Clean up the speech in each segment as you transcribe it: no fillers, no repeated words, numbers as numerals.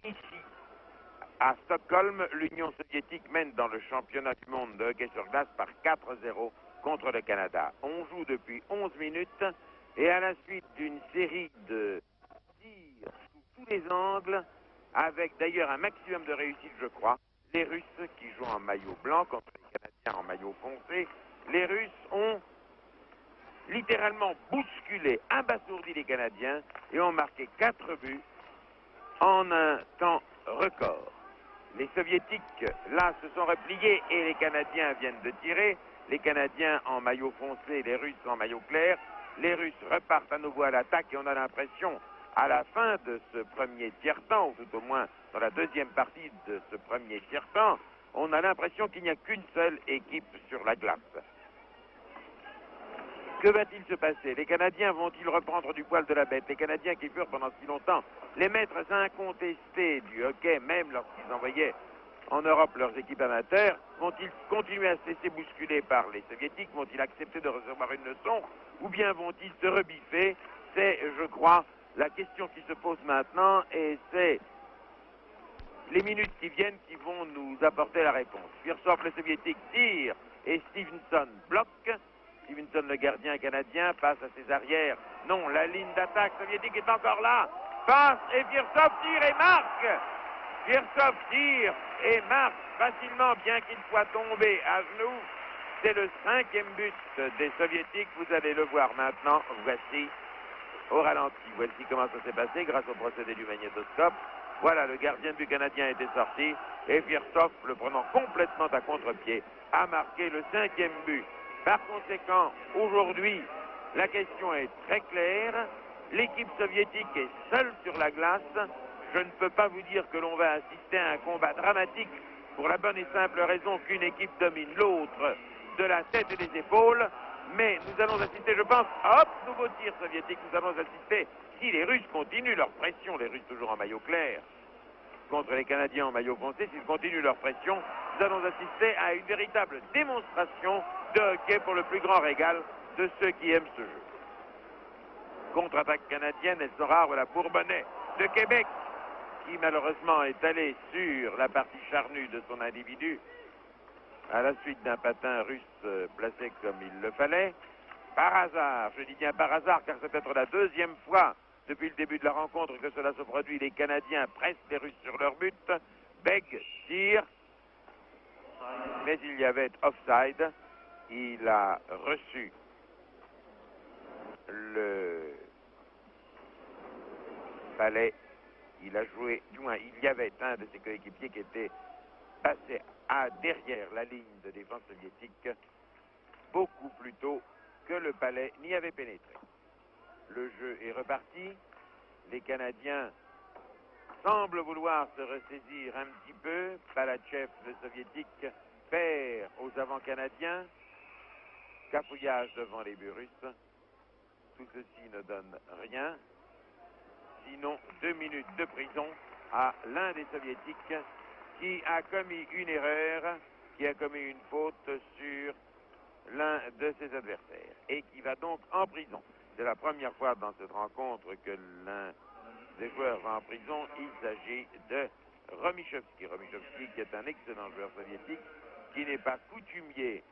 ici, à Stockholm, l'Union soviétique mène dans le championnat du monde de hockey sur glace par 4-0 contre le Canada. On joue depuis 11 minutes et à la suite d'une série de tirs sous tous les angles, avec d'ailleurs un maximum de réussite, je crois, les Russes qui jouent en maillot blanc contre les Canadiens en maillot foncé, les Russes ont littéralement bousculé, abasourdi les Canadiens et ont marqué 4 buts en un temps record. Les Soviétiques, là, se sont repliés et les Canadiens viennent de tirer. Les Canadiens en maillot foncé, les Russes en maillot clair. Les Russes repartent à nouveau à l'attaque et on a l'impression, à la fin de ce premier tiers-temps, ou tout au moins dans la deuxième partie de ce premier tiers-temps, on a l'impression qu'il n'y a qu'une seule équipe sur la glace. Que va-t-il se passer? Les Canadiens vont-ils reprendre du poil de la bête? Les Canadiens qui furent pendant si longtemps les maîtres incontestés du hockey, même lorsqu'ils envoyaient en Europe leurs équipes amateurs, vont-ils continuer à se laisser bousculer par les Soviétiques? Vont-ils accepter de recevoir une leçon? Ou bien vont-ils se rebiffer? C'est, je crois, la question qui se pose maintenant et c'est les minutes qui viennent qui vont nous apporter la réponse. Firsov, le Soviétique, tire et Stevenson bloque. Stevenson, le gardien canadien, passe à ses arrières. Non, la ligne d'attaque soviétique est encore là. Passe et Firsov tire et marque. Firsov tire et marque facilement, bien qu'il soit tombé à genoux. C'est le 5e but des Soviétiques. Vous allez le voir maintenant. Voici au ralenti. Voici comment ça s'est passé grâce au procédé du magnétoscope. Voilà, le gardien du Canadien était sorti et Firsov, le prenant complètement à contre-pied, a marqué le 5e but. Par conséquent, aujourd'hui, la question est très claire. L'équipe soviétique est seule sur la glace. Je ne peux pas vous dire que l'on va assister à un combat dramatique pour la bonne et simple raison qu'une équipe domine l'autre de la tête et des épaules. Mais nous allons assister, je pense, hop, nouveau tir soviétique. Nous allons assister, si les Russes continuent leur pression, les Russes toujours en maillot clair, contre les Canadiens en maillot foncé, s'ils continuent leur pression, nous allons assister à une véritable démonstration de hockey pour le plus grand régal de ceux qui aiment ce jeu. Contre-attaque canadienne, elle sera la Bourbonnais de Québec, qui malheureusement est allé sur la partie charnue de son individu, à la suite d'un patin russe placé comme il le fallait. Par hasard, je dis bien par hasard, car c'est peut-être la deuxième fois depuis le début de la rencontre que cela se produit, les Canadiens pressent les Russes sur leur but. Begg tire, mais il y avait offside. Il a reçu le balai. Il a joué, du moins, il y avait un de ses coéquipiers qui était passé derrière la ligne de défense soviétique beaucoup plus tôt que le balai n'y avait pénétré. Le jeu est reparti. Les Canadiens semblent vouloir se ressaisir un petit peu. Palachev, le soviétique, perd aux avants canadiens. Cafouillage devant les buts russes. Tout ceci ne donne rien. Sinon, 2 minutes de prison à l'un des soviétiques qui a commis une erreur, qui a commis une faute sur l'un de ses adversaires et qui va donc en prison. C'est la première fois dans cette rencontre que l'un des joueurs va en prison. Il s'agit de Romichovski. Romichovski qui est un excellent joueur soviétique, qui n'est pas coutumier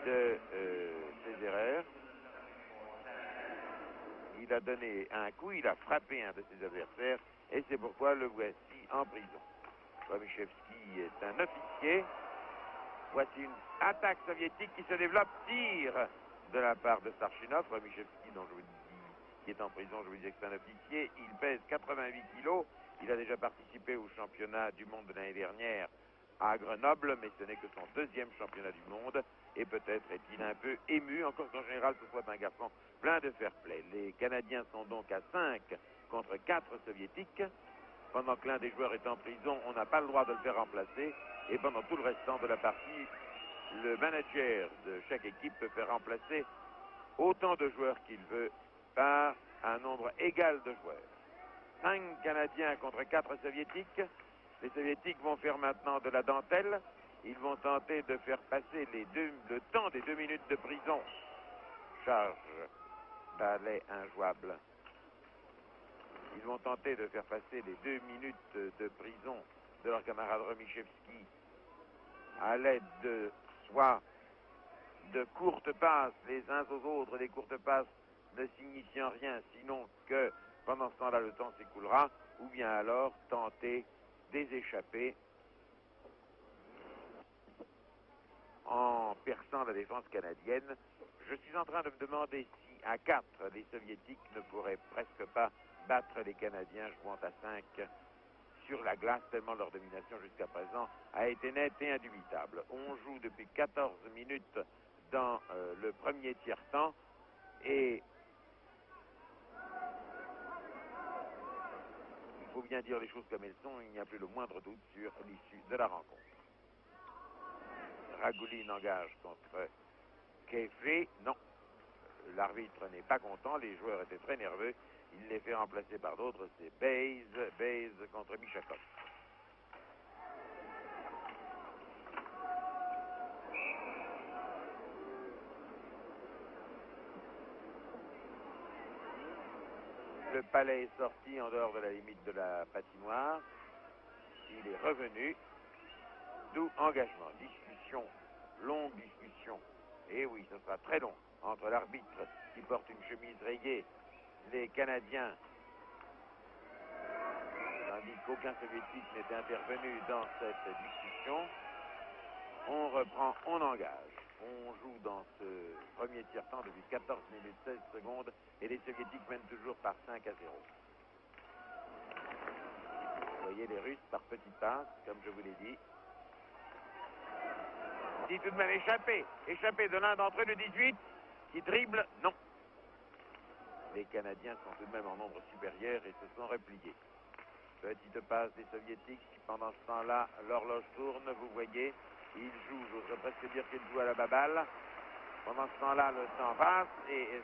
de ses erreurs. Il a donné un coup, il a frappé un de ses adversaires et c'est pourquoi le voici en prison. Romichovski est un officier. Voici une attaque soviétique qui se développe, tir de la part de Starchinov. Romichovski, dont je vous dis, qui est en prison, je vous disais que c'est un officier. Il pèse 88 kilos. Il a déjà participé au championnat du monde de l'année dernière à Grenoble, mais ce n'est que son 2e championnat du monde. Et peut-être est-il un peu ému, encore qu'en général ce soit un garçon plein de fair-play. Les Canadiens sont donc à 5 contre 4 soviétiques. Pendant que l'un des joueurs est en prison, on n'a pas le droit de le faire remplacer. Et pendant tout le restant de la partie, le manager de chaque équipe peut faire remplacer autant de joueurs qu'il veut par un nombre égal de joueurs. 5 Canadiens contre 4 Soviétiques. Les Soviétiques vont faire maintenant de la dentelle. Ils vont tenter de faire passer le temps des 2 minutes de prison. Charge, balai injouable. Ils vont tenter de faire passer les 2 minutes de prison de leur camarade Romichevski à l'aide de soit de courtes passes les uns aux autres, des courtes passes ne signifiant rien, sinon que pendant ce temps-là le temps s'écoulera, ou bien alors tenter des échappées en perçant la défense canadienne. Je suis en train de me demander si à 4 les soviétiques ne pourraient presque pas battre les Canadiens jouant à 5 sur la glace, tellement leur domination jusqu'à présent a été nette et indubitable. On joue depuis 14 minutes dans le premier tiers-temps et il faut bien dire les choses comme elles sont, il n'y a plus le moindre doute sur l'issue de la rencontre. Ragouline engage contre Kefri. Non, l'arbitre n'est pas content, les joueurs étaient très nerveux, il les fait remplacer par d'autres, c'est Baze contre Mishakov. Le palais est sorti en dehors de la limite de la patinoire, il est revenu, d'où engagement, discussion, longue discussion, et oui, ce sera très long, entre l'arbitre qui porte une chemise rayée, les Canadiens, tandis qu'aucun soviétique n'était intervenu dans cette discussion. On reprend, on engage. On joue dans ce premier tiers-temps depuis 14 minutes 16 secondes et les soviétiques mènent toujours par 5 à 0. Vous voyez les Russes par petites passes, comme je vous l'ai dit. Si tout de même échappé de l'un d'entre eux, le 18, qui dribble, non. Les Canadiens sont tout de même en nombre supérieur et se sont repliés. Petite passe des soviétiques, pendant ce temps-là, l'horloge tourne, vous voyez, ils jouent, j'oserais presque dire qu'ils jouent à la baballe. Pendant ce temps-là, le temps passe et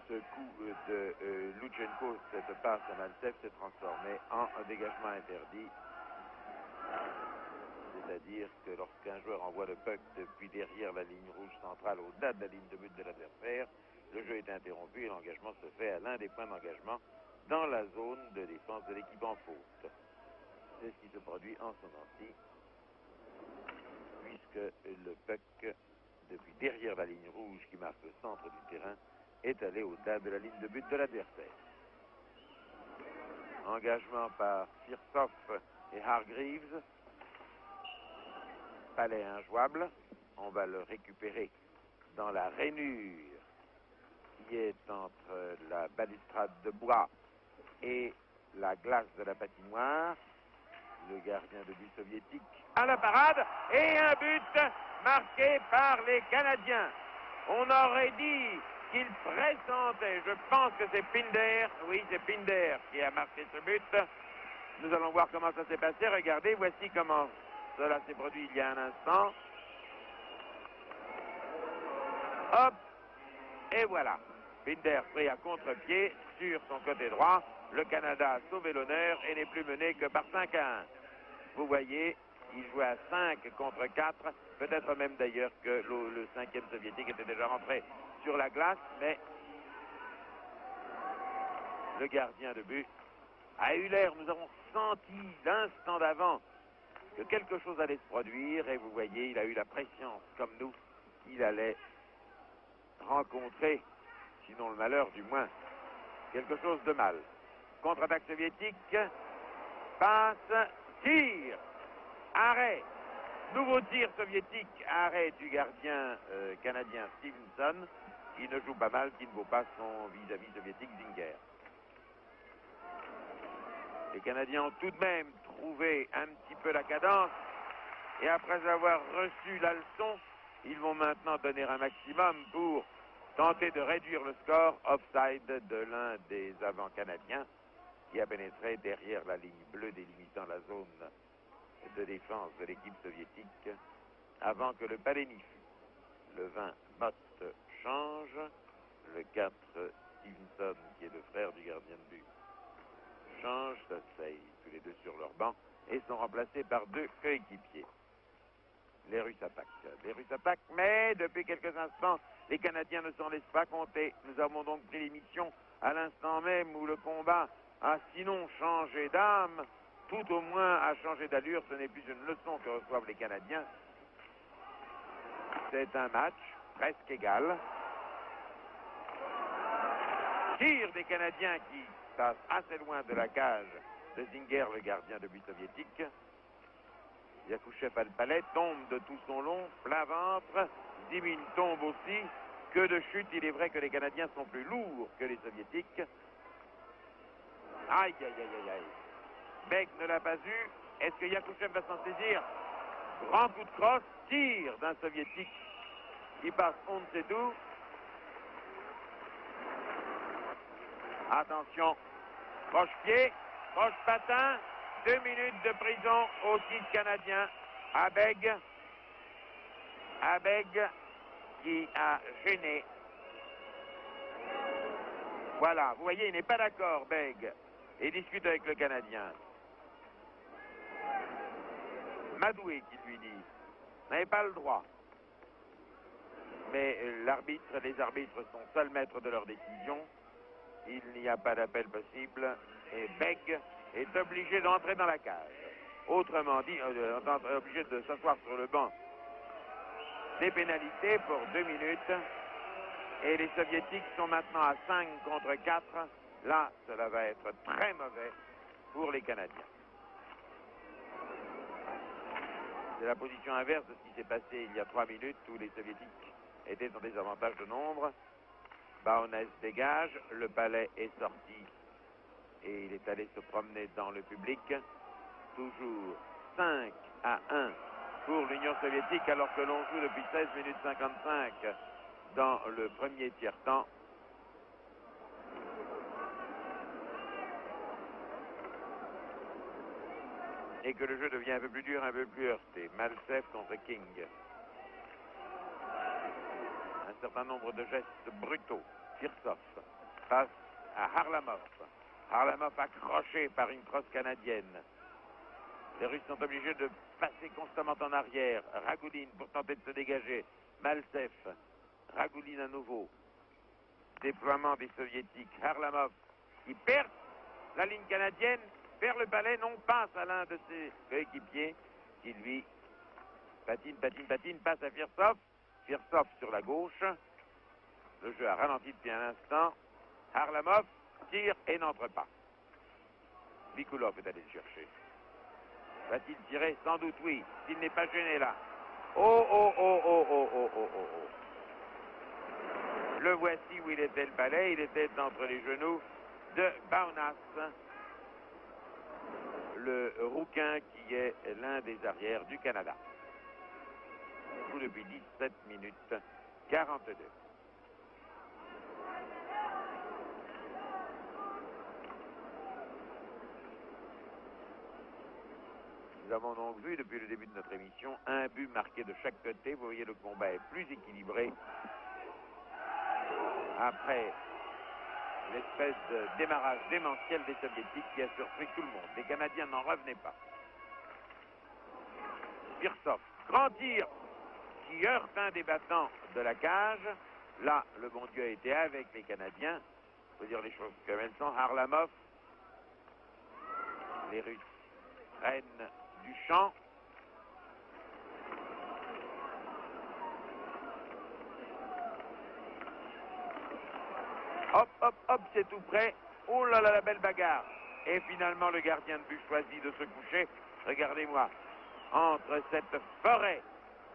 ce coup de Loutchenko, cette passe à Maltsev s'est transformée en un dégagement interdit. C'est-à-dire que lorsqu'un joueur envoie le puck depuis derrière la ligne rouge centrale au-delà de la ligne de but de l'adversaire, le jeu est interrompu et l'engagement se fait à l'un des points d'engagement dans la zone de défense de l'équipe en faute. C'est ce qui se produit en ce moment-ci, puisque le puck, depuis derrière la ligne rouge qui marque le centre du terrain, est allé au-delà de la ligne de but de l'adversaire. Engagement par Firsov et Hargreaves. Palais injouable, on va le récupérer dans la rainure qui est entre la balustrade de bois et la glace de la patinoire. Le gardien de but soviétique à la parade et un but marqué par les Canadiens. On aurait dit qu'il pressentait, je pense que c'est Pinder, oui c'est Pinder qui a marqué ce but. Nous allons voir comment ça s'est passé, regardez, voici comment cela s'est produit il y a un instant. Hop, et voilà. Pinder pris à contre-pied sur son côté droit. Le Canada a sauvé l'honneur et n'est plus mené que par 5 à 1. Vous voyez, il jouait à 5 contre 4, peut-être même d'ailleurs que le 5e soviétique était déjà rentré sur la glace, mais le gardien de but a eu l'air, nous avons senti l'instant d'avant que quelque chose allait se produire, et vous voyez, il a eu la pression, comme nous, qu'il allait rencontrer, sinon le malheur du moins, quelque chose de mal. Contre-attaque soviétique, passe, tir, arrêt, nouveau tir soviétique, arrêt du gardien canadien Stevenson, qui ne joue pas mal, qui ne vaut pas son vis-à-vis soviétique Zinger. Les Canadiens ont tout de même trouvé un petit peu la cadence et après avoir reçu la leçon, ils vont maintenant donner un maximum pour tenter de réduire le score offside de l'un des avants canadiens qui a pénétré derrière la ligne bleue délimitant la zone de défense de l'équipe soviétique avant que le palais n'y fût. Le 20, Mott change, le 4, Stevenson, qui est le frère du gardien de but, change, s'asseyent tous les deux sur leur banc et sont remplacés par 2 coéquipiers. Les Russes attaquent. Les Russes attaquent, mais depuis quelques instants, les Canadiens ne s'en laissent pas compter. Nous avons donc pris l'émission à l'instant même où le combat a sinon changé d'âme, tout au moins a changé d'allure. Ce n'est plus une leçon que reçoivent les Canadiens. C'est un match presque égal. Tir des Canadiens qui passent assez loin de la cage de Zinger, le gardien de but soviétique. Yakouchev a le palais, tombe de tout son long, plein ventre. Zimin tombe aussi. Que de chute, il est vrai que les Canadiens sont plus lourds que les Soviétiques. Aïe, aïe, aïe, aïe, aïe. Beg ne l'a pas eu. Est-ce que Yakouchev va s'en saisir? Grand coup de crosse, tir d'un Soviétique qui passe on ne sait où. Attention, croche-pied, croche-patin, 2 minutes de prison au titre canadien. Abeg qui a gêné. Voilà, vous voyez, il n'est pas d'accord, Beg, et discute avec le Canadien. Madoué qui lui dit, vous n'avez pas le droit. Mais les arbitres sont seuls maîtres de leur décision. Il n'y a pas d'appel possible et Beg est obligé d'entrer dans la cage. Autrement dit, obligé de s'asseoir sur le banc. Des pénalités pour 2 minutes et les Soviétiques sont maintenant à 5 contre 4. Là, cela va être très mauvais pour les Canadiens. C'est la position inverse de ce qui s'est passé il y a 3 minutes où les Soviétiques étaient en désavantage de nombre. Baonès dégage, le palais est sorti et il est allé se promener dans le public. Toujours 5-1 pour l'Union soviétique alors que l'on joue depuis 16 minutes 55 dans le premier tiers-temps. Et que le jeu devient un peu plus dur, un peu plus heurté. Maltsev contre King. Un certain nombre de gestes brutaux. Firsov face à Harlamov. Harlamov accroché par une crosse canadienne. Les Russes sont obligés de passer constamment en arrière. Ragouline pour tenter de se dégager. Maltsev. Ragouline à nouveau. Déploiement des Soviétiques. Harlamov qui perd la ligne canadienne, perd le palais, non, passe à l'un de ses coéquipiers qui lui patine, passe à Firsov. Firsov sur la gauche. Le jeu a ralenti depuis un instant. Harlamov tire et n'entre pas. Vikulov est allé le chercher. Va-t-il tirer? Sans doute oui. S'il n'est pas gêné là. Oh. Le voici où il était le palais. Il était entre les genoux de Baunas, le Rouquin qui est l'un des arrières du Canada. On joue depuis 17 minutes 42. Nous avons donc vu depuis le début de notre émission un but marqué de chaque côté. Vous voyez, le combat est plus équilibré après l'espèce de démarrage démentiel des Soviétiques qui a surpris tout le monde. Les Canadiens n'en revenaient pas. Firsov, grand tir qui heurte un des battants de la cage. Là, le bon Dieu a été avec les Canadiens. Il faut dire les choses comme elles sont. Harlamov, les Russes prennent du champ. Hop, c'est tout près. Oh là là, la belle bagarre. Et finalement, le gardien de but choisit de se coucher. Regardez-moi, entre cette forêt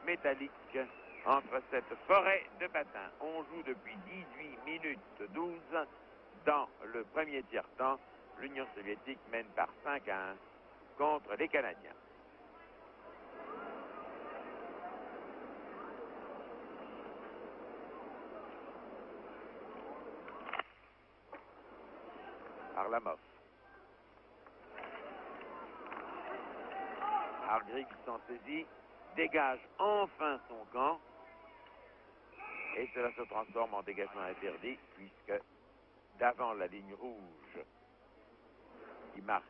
métallique, entre cette forêt de patins. On joue depuis 18 minutes 12 dans le premier tiers-temps. L'Union soviétique mène par 5-1 contre les Canadiens. Harlamov. Hargreaves s'en saisit, dégage enfin son camp et cela se transforme en dégagement interdit puisque d'avant la ligne rouge qui marque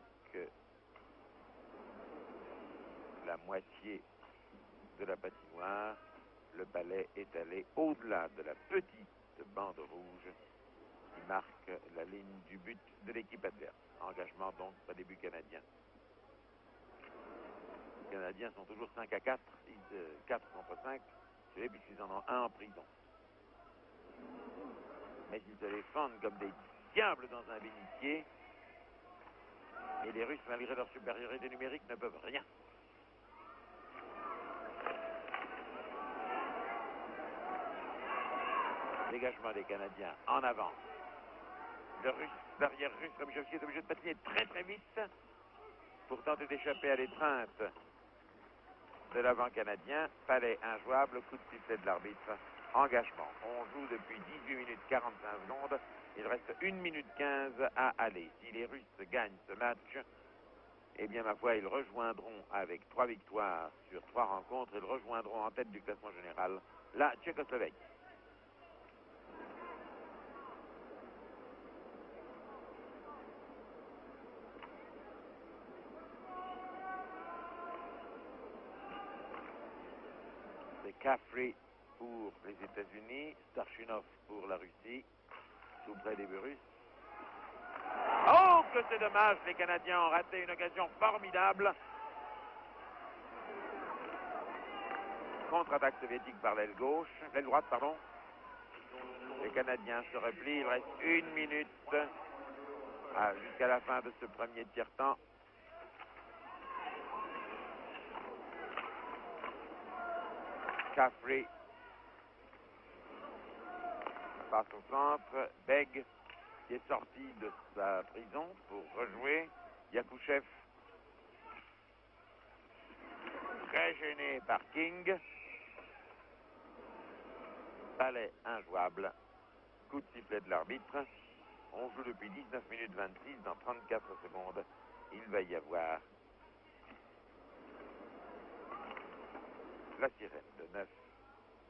la moitié de la patinoire. Le balai est allé au-delà de la petite bande rouge qui marque la ligne du but de l'équipe adverse. Engagement donc pas début canadien. Les Canadiens sont toujours 5-4, 4 contre 5, puisqu'ils en ont un en prison. Mais ils se défendent comme des diables dans un bénitier. Et les Russes, malgré leur supériorité numérique, ne peuvent rien. Dégagement des Canadiens en avant. L'arrière russe, Robijovski, est obligé de patiner très très vite pour tenter d'échapper à l'étreinte de l'avant canadien. Palais injouable, coup de sifflet de l'arbitre. Engagement. On joue depuis 18 minutes 45 secondes. Il reste 1 minute 15 à aller. Si les Russes gagnent ce match, eh bien ma foi, ils rejoindront avec 3 victoires sur 3 rencontres, ils rejoindront en tête du classement général la Tchécoslovaquie. C'est Caffrey pour les États-Unis, Starchinov pour la Russie, tout près des Russes. Oh, que c'est dommage, les Canadiens ont raté une occasion formidable. Contre-attaque soviétique par l'aile gauche, l'aile droite, pardon. Les Canadiens se replient, il reste 1 minute jusqu'à la fin de ce premier tiers-temps. Caffrey passe au centre, Beg qui est sorti de sa prison pour rejouer, Yakouchev très gêné par King, balai injouable, coup de sifflet de l'arbitre. On joue depuis 19 minutes 26, dans 34 secondes, il va y avoir la sirène de 9,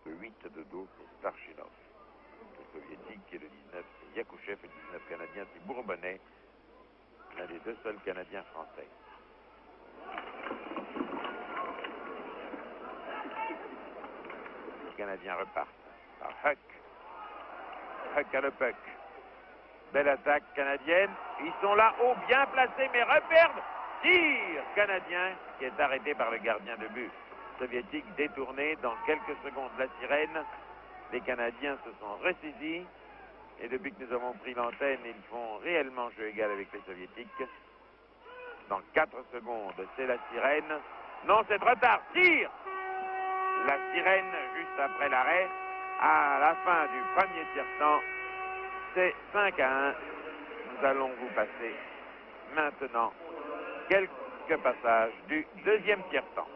le 8 de dos, c'est Starchinov. Le soviétique et le 19, c'est Yakouchev, et le 19 canadien, c'est Bourbonnais, l'un des 2 seuls Canadiens français. Les Canadiens repartent par Huck. Huck à le puck. Belle attaque canadienne. Ils sont là, haut, bien placés, mais reperdent. Tir canadien qui est arrêté par le gardien de but soviétique, détourné dans quelques secondes. La sirène. Les Canadiens se sont ressaisis. Et depuis que nous avons pris l'antenne, ils font réellement jeu égal avec les Soviétiques. Dans 4 secondes, c'est la sirène. Non, c'est trop tard. Tire. La sirène, juste après l'arrêt, à la fin du premier tiers-temps, c'est 5-1. Nous allons vous passer maintenant quelques passages du deuxième tiers-temps.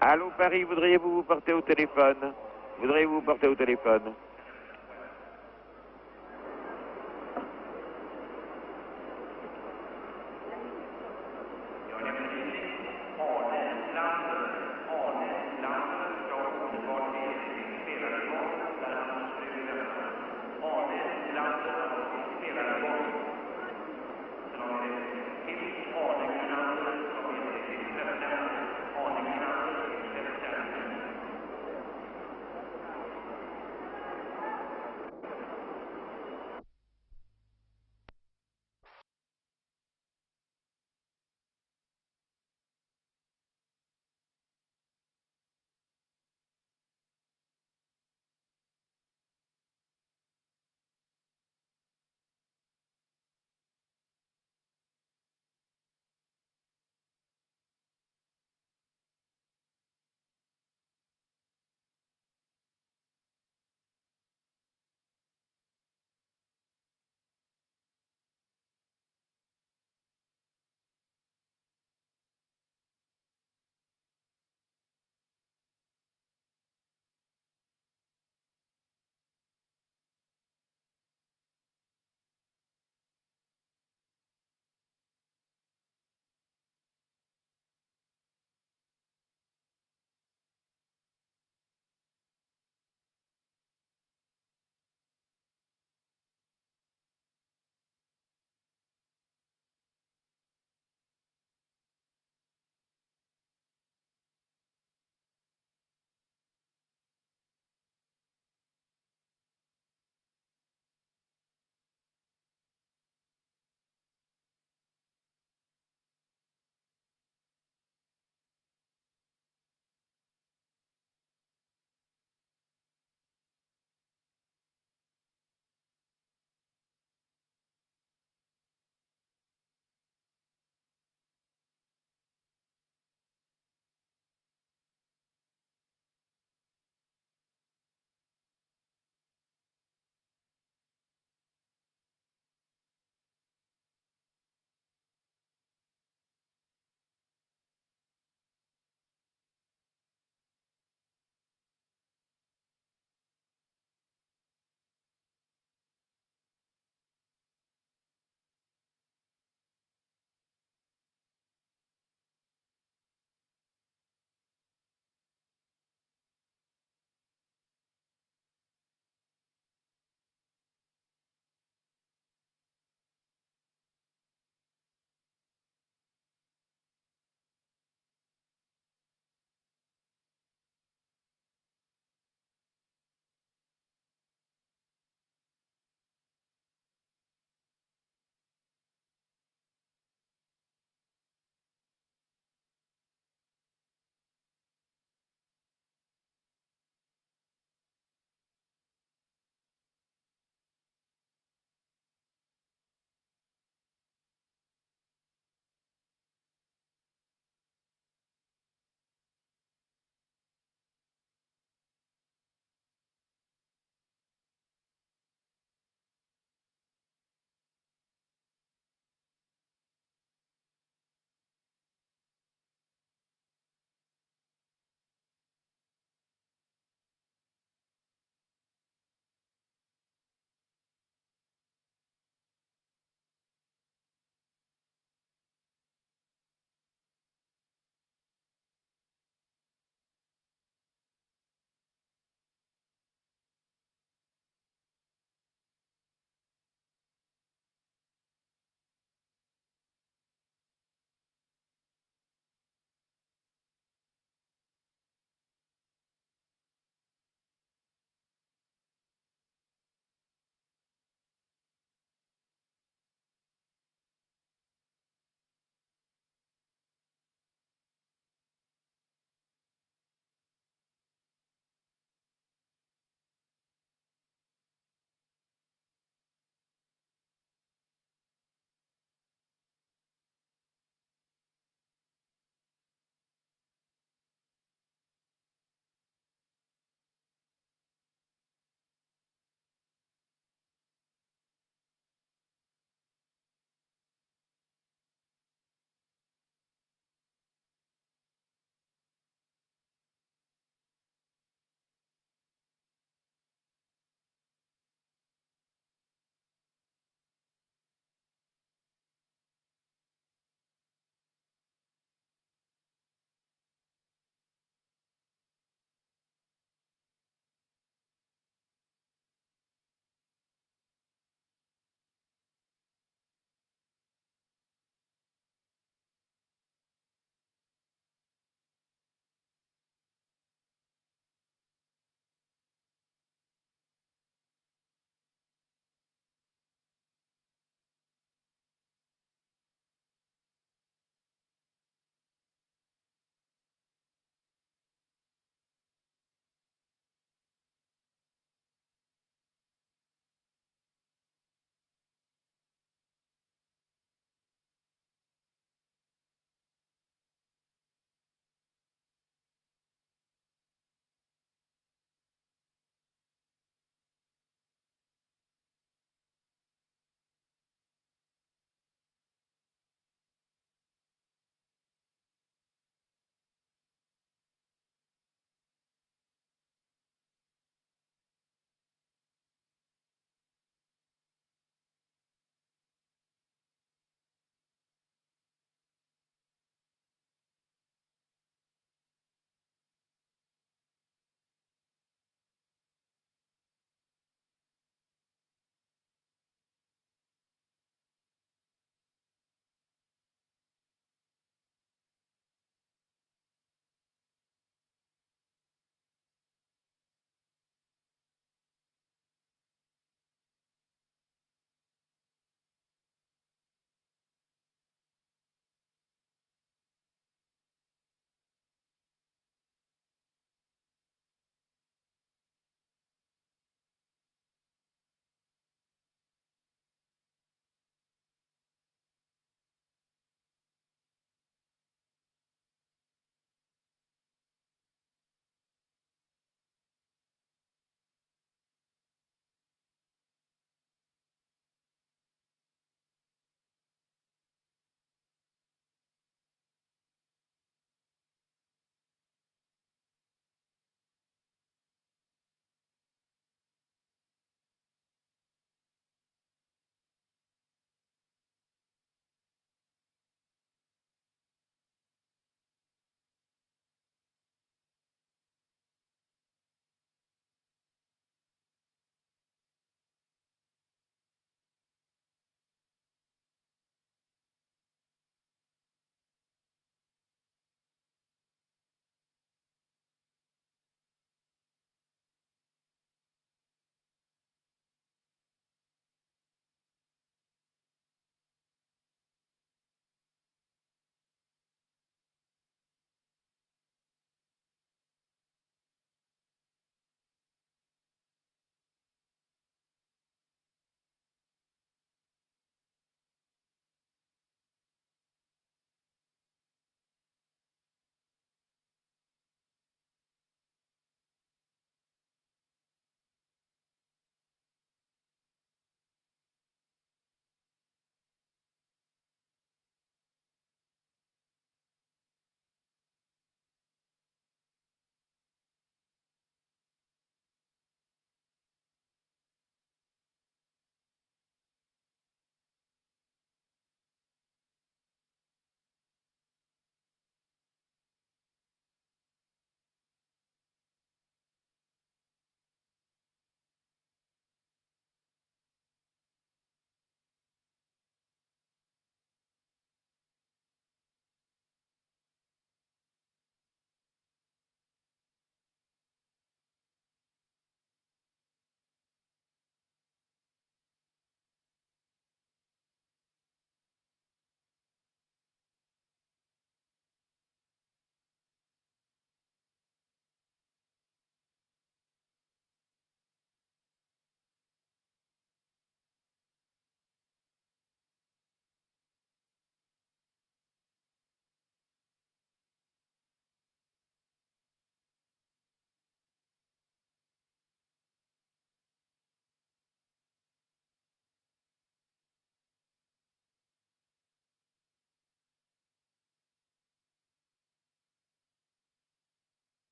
Allô Paris, voudriez-vous vous porter au téléphone? Voudriez-vous vous porter au téléphone?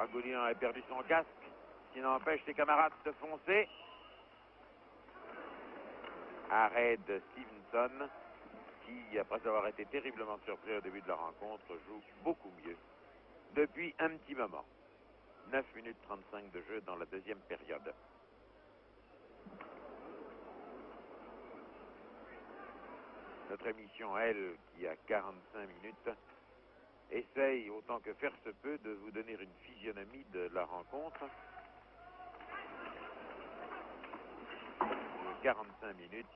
Dragoulian a perdu son casque, ce qui n'empêche ses camarades de foncer. Arrêt de Stevenson, qui, après avoir été terriblement surpris au début de la rencontre, joue beaucoup mieux depuis un petit moment. 9 minutes 35 de jeu dans la deuxième période. Notre émission, elle, qui a 45 minutes, essaye autant que faire se peut de vous donner une physionomie de la rencontre. 45 minutes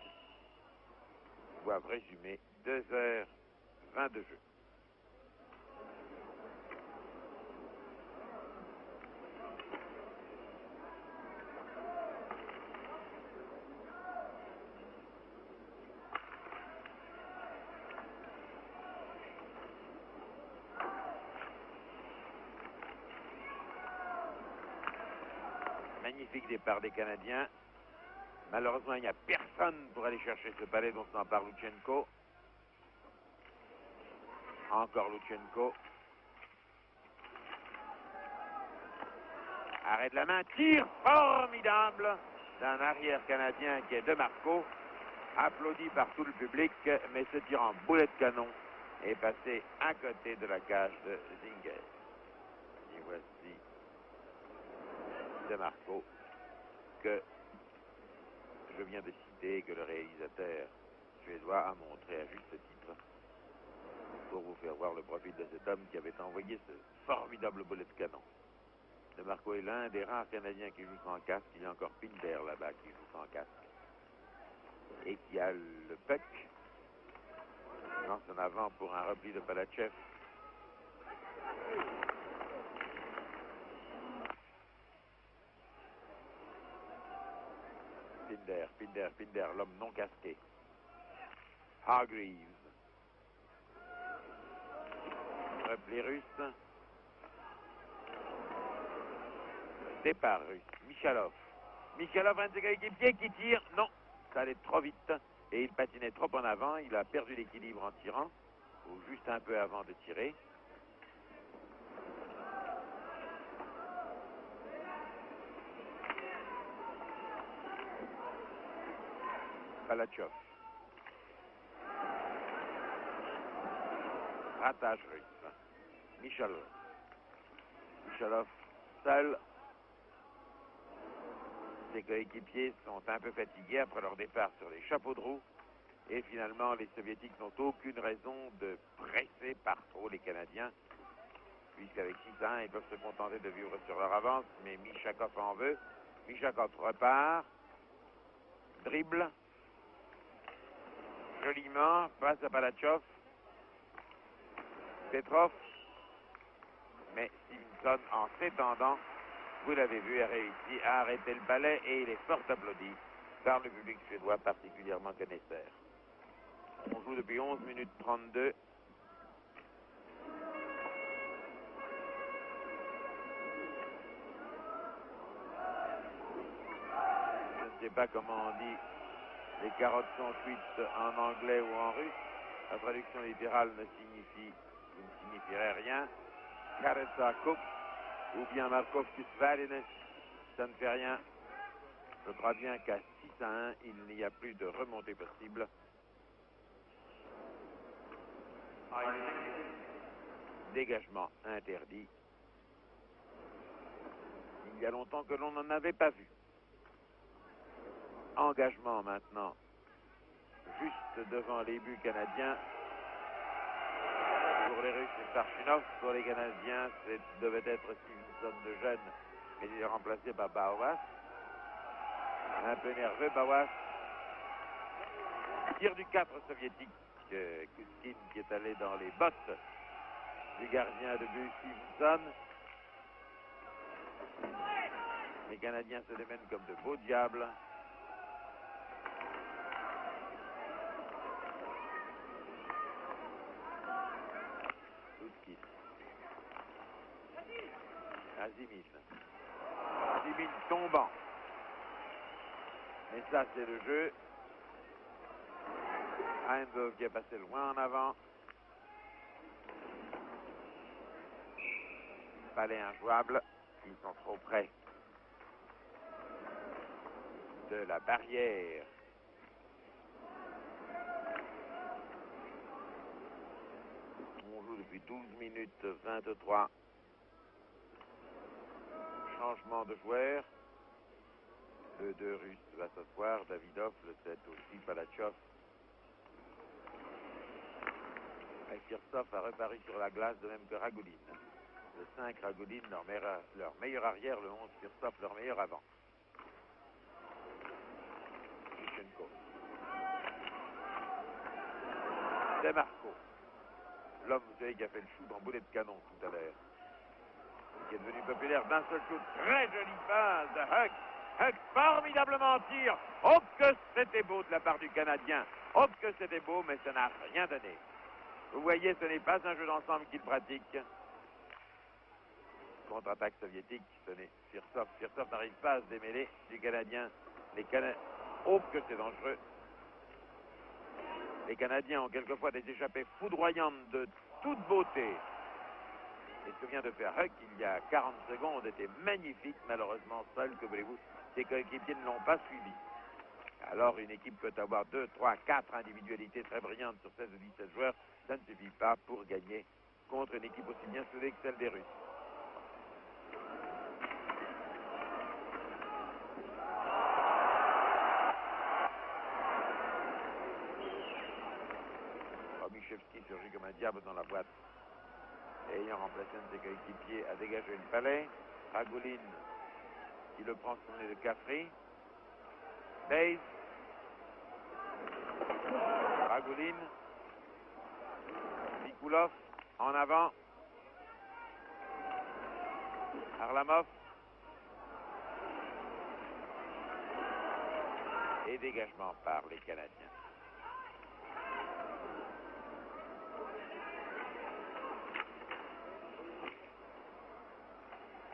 doivent résumer 2h20 de jeu. Magnifique départ des Canadiens. Malheureusement, il n'y a personne pour aller chercher ce palais dont s'empare Luchenko. Encore Luchenko. Arrêt de la main, tir formidable d'un arrière canadien qui est De Marco, applaudi par tout le public, mais ce tir en boulet de canon est passé à côté de la cage de Zinger. Et voici De Marco que je viens de citer, que le réalisateur suédois a montré à juste titre pour vous faire voir le profil de cet homme qui avait envoyé ce formidable boulet de canon. De Marco est l'un des rares Canadiens qui joue sans casque. Il y a encore Pinder là-bas qui joue sans casque. Et qui a le puck. Lance en avant pour un repli de Palachev. Pinder, l'homme non casqué. Hargreaves. Repli russe. Départ russe. Michalov, un de ses coéquipiers qui tire. Non, ça allait trop vite. Et il patinait trop en avant. Il a perdu l'équilibre en tirant. Ou juste un peu avant de tirer. Palachov. Ratage russe. Michalov seul. Ses coéquipiers sont un peu fatigués après leur départ sur les chapeaux de roue. Et finalement, les Soviétiques n'ont aucune raison de presser par trop les Canadiens, puisqu'avec 6-1, ils peuvent se contenter de vivre sur leur avance, mais Mishakov en veut. Mishakov repart, dribble, joliment, passe à Palachov, Petrov, mais Stevenson, en s'étendant, vous l'avez vu, a réussi à arrêter le balai et il est fort applaudi par le public suédois, particulièrement connaisseur. On joue depuis 11 minutes 32. Je ne sais pas comment on dit les carottes sont cuites en anglais ou en russe. La traduction littérale ne signifierait rien. Karetsa cook ou bien Markov Kusvarine, ça ne fait rien. Je crois bien qu'à 6-1, il n'y a plus de remontée possible. Dégagement interdit. Il y a longtemps que l'on n'en avait pas vu. Engagement maintenant, juste devant les buts canadiens. Pour les Russes, c'est Sarchinov. Pour les Canadiens, devait être Stevenson de jeune, mais il est remplacé par Bauwas. Un peu nerveux, Bauwas. Tir du 4 soviétique, Kuskin qui est allé dans les bottes du gardien de but Stevenson. Les Canadiens se démènent comme de beaux diables. Kuskin. Zimin tombant. Mais ça, c'est le jeu. Heindov qui est passé loin en avant. Palais injouable. Ils sont trop près de la barrière. On joue depuis 12 minutes 23. Changement de joueur. Le 2 russe va s'asseoir. Davidov, le 7 aussi, Palachov. Et Firstov a reparu sur la glace, de même que Ragulin. Le 5, Ragulin, leur meilleur arrière. Le 11, Firstov, leur meilleur avant. Shevchenko. Demarco. L'homme, vous savez, qui a fait le shoot en boulet de canon tout à l'heure. Qui est devenu populaire d'un seul shoot. Très jolie passe de Huck. Huck formidablement tir. Oh que c'était beau de la part du Canadien. Oh que c'était beau, mais ça n'a rien donné. Vous voyez, ce n'est pas un jeu d'ensemble qu'il pratique. Contre-attaque soviétique, ce n'est Firstov. Firstov n'arrive pas à se démêler du Canadien. Oh que c'est dangereux. Les Canadiens ont quelquefois des échappées foudroyantes de toute beauté. Et ce que vient de faire Huck il y a 40 secondes était magnifique. Malheureusement, seul, que voulez-vous, ses coéquipiers ne l'ont pas suivi. Alors, une équipe peut avoir 2, 3, 4 individualités très brillantes sur 16 ou 17 joueurs. Ça ne suffit pas pour gagner contre une équipe aussi bien soudée que celle des Russes. Romichevski surgit comme un diable dans la boîte. Et ayant remplacé un de ses coéquipiers, a dégagé le palais. Ragulin, qui le prend sur le nez de Caffrey. Baze. Ragulin. Nikulov, en avant. Harlamov. Et dégagement par les Canadiens.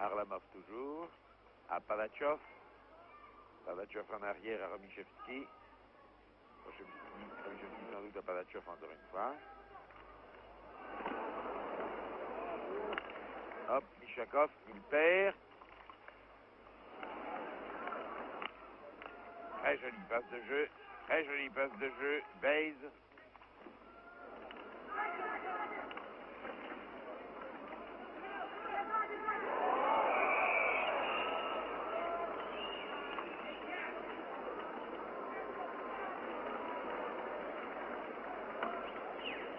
Harlamov toujours, à Palachov. Palachov en arrière à Romichevski. Romichevski sans doute à Palachov encore une fois. Hop, Mishakov, il perd. Très jolie passe de jeu. Très jolie passe de jeu. Baze.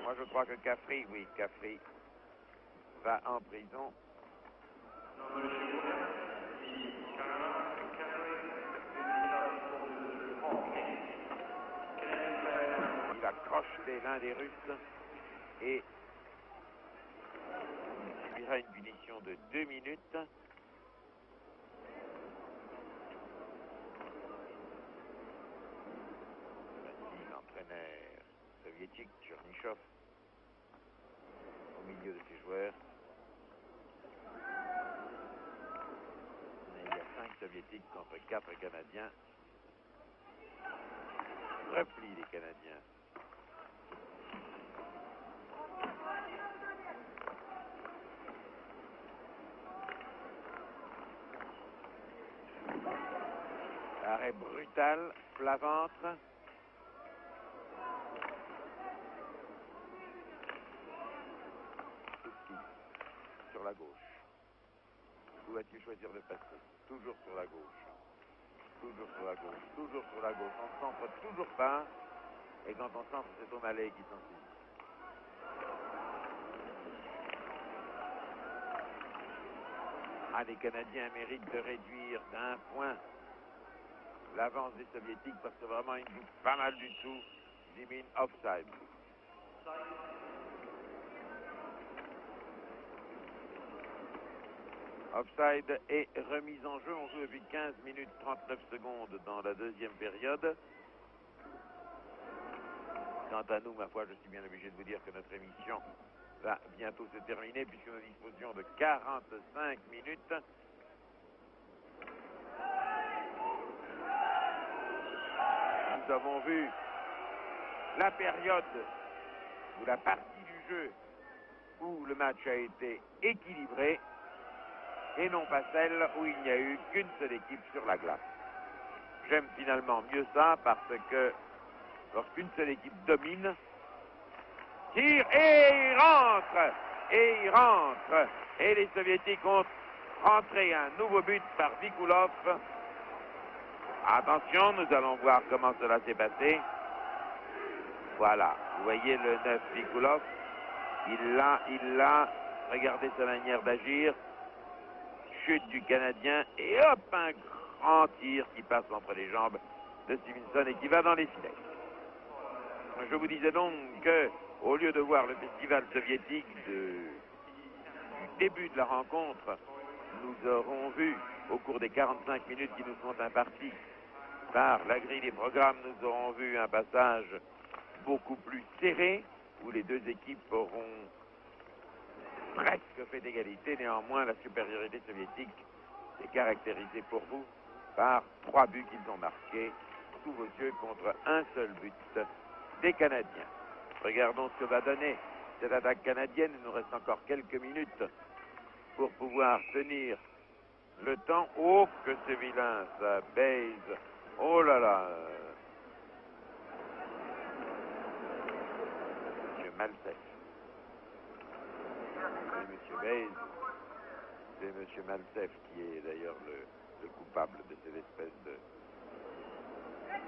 Moi, je crois que Caffrey, oui, Caffrey va en prison. Il va crocheter l'un des Russes et il subira une punition de 2 minutes. Voici l'entraîneur soviétique, Tchernyshov, au milieu de ses joueurs. Et il y a 5 soviétiques contre 4 Canadiens. Replient les Canadiens. Arrêt brutal, plat ventre. Sur la gauche. Où va-t-il choisir de passer? Toujours sur la gauche. Toujours sur la gauche. Toujours sur la gauche. On ne centre toujours pas. Et quand on centre, c'est O'Malley qui s'en suit. Ah, les Canadiens méritent de réduire d'un point l'avance des Soviétiques parce que vraiment ils ne jouent pas mal du tout. Zimin offside. Offside et remise en jeu. On joue depuis 15 minutes 39 secondes dans la deuxième période. Quant à nous, ma foi, je suis bien obligé de vous dire que notre émission va bientôt se terminer puisque nous disposions de 45 minutes. Nous avons vu la période ou la partie du jeu où le match a été équilibré. et non pas celle où il n'y a eu qu'une seule équipe sur la glace. J'aime finalement mieux ça parce que lorsqu'une seule équipe domine, tire et il rentre, et les Soviétiques ont rentré un nouveau but par Vikulov. Attention, nous allons voir comment cela s'est passé. Voilà, vous voyez le 9 Vikulov, il l'a, regardez sa manière d'agir, chute du Canadien, et hop, un grand tir qui passe entre les jambes de Stevenson et qui va dans les filets. Je vous disais donc que, au lieu de voir le festival soviétique du début de la rencontre, nous aurons vu, au cours des 45 minutes qui nous sont imparties par la grille des programmes, nous aurons vu un passage beaucoup plus serré, où les deux équipes auront presque fait d'égalité. Néanmoins, la supériorité soviétique est caractérisée pour vous par 3 buts qu'ils ont marqués sous vos yeux contre un seul but des Canadiens. Regardons ce que va donner cette attaque canadienne. Il nous reste encore quelques minutes pour pouvoir tenir le temps. Oh, que c'est vilain, ça, Baze. Oh là là. Monsieur Malseff. C'est Monsieur Baze. C'est Monsieur Malseff qui est d'ailleurs le coupable de cette espèce de...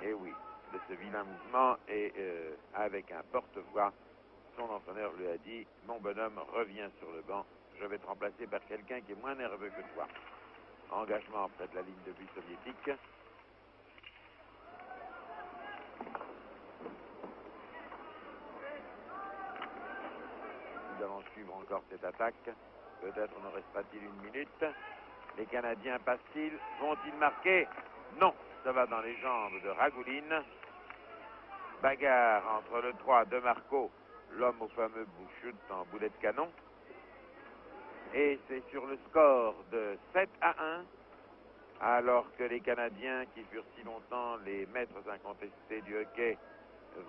Eh oui, de ce vilain mouvement. Et avec un porte-voix, son entraîneur lui a dit « Mon bonhomme, reviens sur le banc. Je vais te remplacer par quelqu'un qui est moins nerveux que toi. » Engagement près de la ligne de but soviétique. Nous allons suivre encore cette attaque. Peut-être ne restera-t-il une minute. Les Canadiens passent-ils? Vont-ils marquer? Non, ça va dans les jambes de Ragouline. Bagarre entre le 3 de Marco, l'homme au fameux bouchut en boulet de canon. Et c'est sur le score de 7-1, alors que les Canadiens, qui furent si longtemps les maîtres incontestés du hockey,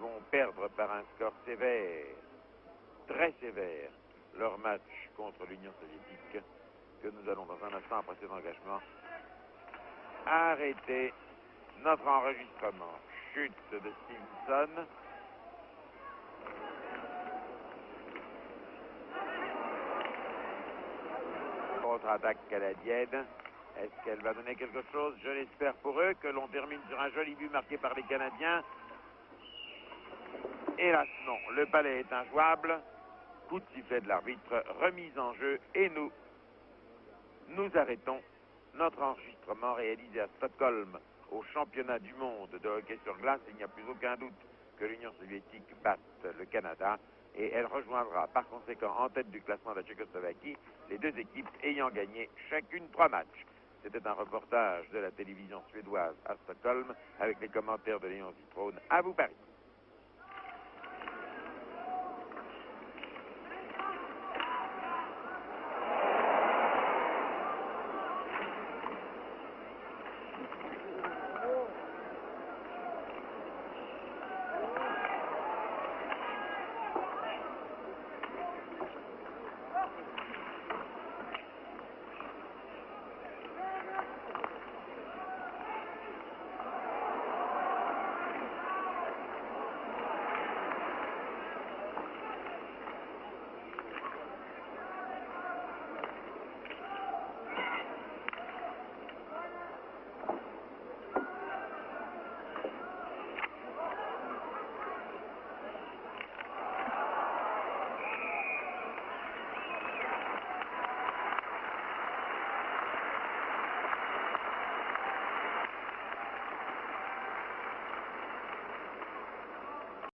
vont perdre par un score sévère, très sévère, leur match contre l'Union soviétique, que nous allons dans un instant, après cet engagement, arrêter notre enregistrement. Chute de Stevenson. Contre-attaque canadienne. Est-ce qu'elle va donner quelque chose? Je l'espère pour eux, que l'on termine sur un joli but marqué par les Canadiens. Hélas non, le palais est injouable. Coup de sifflet de l'arbitre, remise en jeu, et nous arrêtons notre enregistrement réalisé à Stockholm au championnat du monde de hockey sur glace. Il n'y a plus aucun doute que l'Union soviétique batte le Canada et elle rejoindra par conséquent en tête du classement de la Tchécoslovaquie, les deux équipes ayant gagné chacune 3 matchs. C'était un reportage de la télévision suédoise à Stockholm avec les commentaires de Léon Zitrone. À vous Paris.